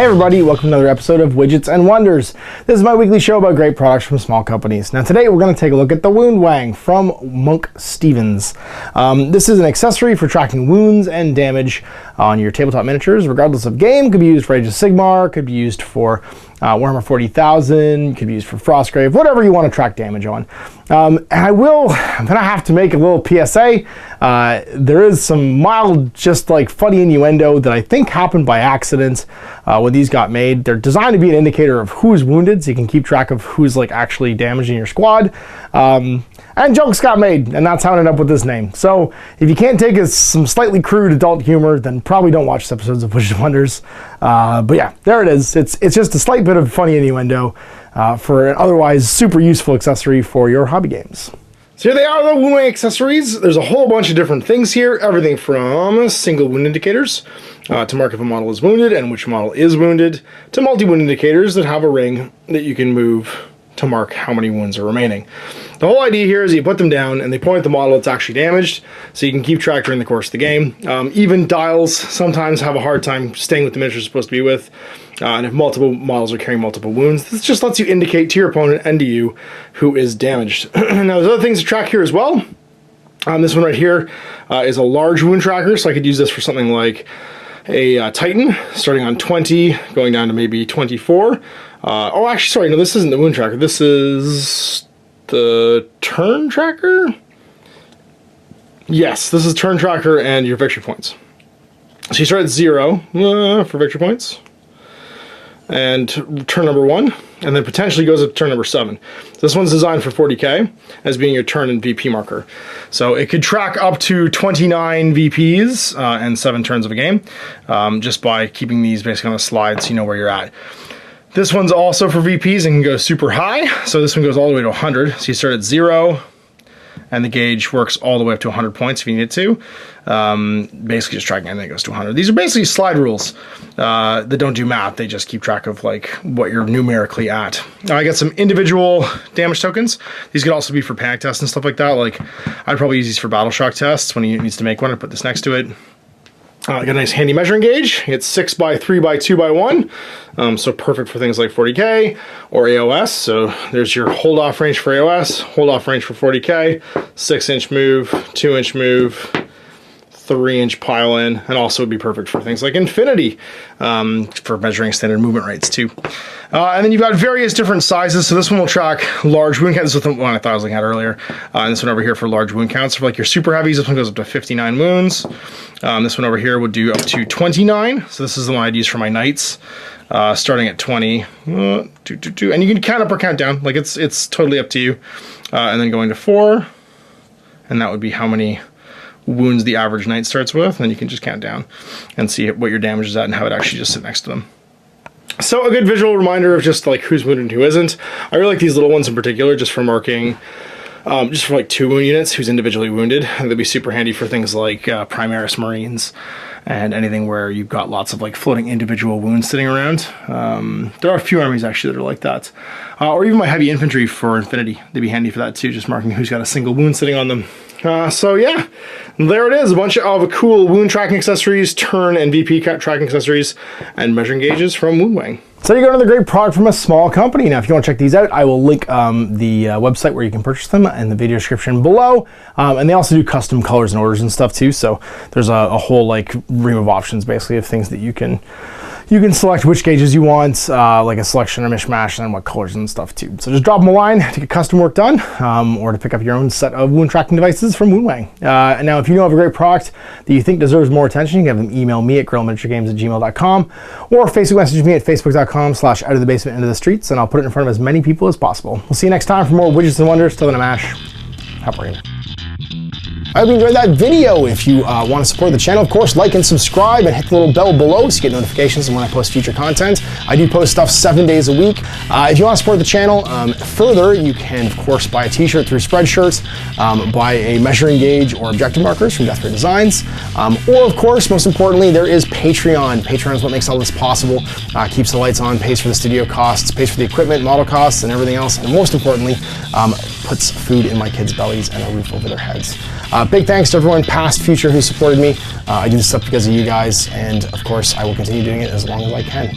Hey everybody, welcome to another episode of Widgets and Wonders. This is my weekly show about great products from small companies. Now today we're going to take a look at the WoundWang from Monk Stevens. This is an accessory for tracking wounds and damage on your tabletop miniatures, regardless of game. Could be used for Age of Sigmar, could be used for Warhammer 40,000, could be used for Frostgrave, whatever you want to track damage on. I'm gonna have to make a little PSA. There is some mild, just like funny innuendo that I think happened by accident when these got made. They're designed to be an indicator of who's wounded, so you can keep track of who's like actually damaged in your squad. And jokes got made, and that's how it ended up with this name. So if you can't take some slightly crude adult humor, then probably don't watch episodes of Widgets and Wonders. But yeah, there it is. It's just a slight bit of funny innuendo for an otherwise super useful accessory for your hobby games. So here they are, the WoundWang accessories. There's a whole bunch of different things here. Everything from single wound indicators to mark if a model is wounded and which model is wounded, to multi-wound indicators that have a ring that you can move to mark how many wounds are remaining. The whole idea here is you put them down and they point at the model that's actually damaged, so you can keep track during the course of the game. Even dials sometimes have a hard time staying with the miniature you're supposed to be with, and if multiple models are carrying multiple wounds, this just lets you indicate to your opponent and to you who is damaged. Now there's other things to track here as well. This one right here is a large wound tracker, so I could use this for something like a Titan, starting on 20, going down to maybe 24. Oh, actually, sorry, no, this isn't the wound tracker. This is the turn tracker? Yes, this is turn tracker and your victory points. So you start at 0 for victory points, and turn number 1, and then potentially goes up to turn number 7. This one's designed for 40k as being your turn and VP marker. So it could track up to 29 VPs and 7 turns of a game, just by keeping these basically on the slide so you know where you're at. This one's also for VPs and can go super high. So this one goes all the way to 100. So you start at 0, and the gauge works all the way up to 100 points if you need it to. Basically just tracking anything that goes to 100. These are basically slide rules that don't do math. They just keep track of like what you're numerically at. I got some individual damage tokens. These could also be for panic tests and stuff like that. Like I'd probably use these for battle shock tests when he needs to make one. I'd put this next to it. Got a nice handy measuring gauge. It's 6 by 3 by 2 by 1, so perfect for things like 40k or AOS. So there's your hold off range for AOS, hold off range for 40k, 6-inch move, 2-inch move, 3-inch pile in, and also would be perfect for things like Infinity, for measuring standard movement rates too. And then you've got various different sizes. So this one will track large wound counts. This is the one I thought I was looking at earlier. And this one over here for large wound counts. For like your super heavies, this one goes up to 59 wounds. This one over here would do up to 29. So this is the one I'd use for my knights, starting at 20. And you can count up or count down. Like it's totally up to you. And then going to 4, and that would be how many wounds the average knight starts with. And then you can just count down and see what your damage is at and how it actually just sit next to them. So a good visual reminder of just like who's wounded and who isn't. I really like these little ones in particular, just for marking, just for like 2 wound units who's individually wounded. They'd be super handy for things like Primaris Marines and anything where you've got lots of like floating individual wounds sitting around. There are a few armies actually that are like that. Or even my heavy infantry for Infinity. They'd be handy for that too, just marking who's got a single wound sitting on them. So yeah, there it is, a bunch of cool wound tracking accessories, turn and VP tracking accessories, and measuring gauges from WoundWang. So you got another great product from a small company. Now if you want to check these out, I will link the website where you can purchase them in the video description below. And they also do custom colors and orders and stuff too, so there's a whole like ream of options basically of things that you can select which gauges you want, like a selection or mishmash, and what colors and stuff too. So just drop them a line to get custom work done, or to pick up your own set of wound tracking devices from WoundWang. And now if you know of a great product that you think deserves more attention, you can have them email me at guerrillaminiaturegames@gmail.com, or Facebook message me at facebook.com/outofthebasement into the streets, and I'll put it in front of as many people as possible. We'll see you next time for more Widgets and Wonders. Till then, I'm Ash. Happy gaming. I hope you enjoyed that video. If you want to support the channel, of course, like and subscribe and hit the little bell below so you get notifications when I post future content. I do post stuff 7 days a week. If you want to support the channel further, you can, of course, buy a t-shirt through Spreadshirt, buy a measuring gauge or objective markers from Death Ray Designs, or, of course, most importantly, there is Patreon. Patreon is what makes all this possible, keeps the lights on, pays for the studio costs, pays for the equipment, model costs, and everything else, and most importantly, puts food in my kids' bellies and a roof over their heads. Big thanks to everyone, past, future, who supported me. I do this stuff because of you guys, and of course, I will continue doing it as long as I can.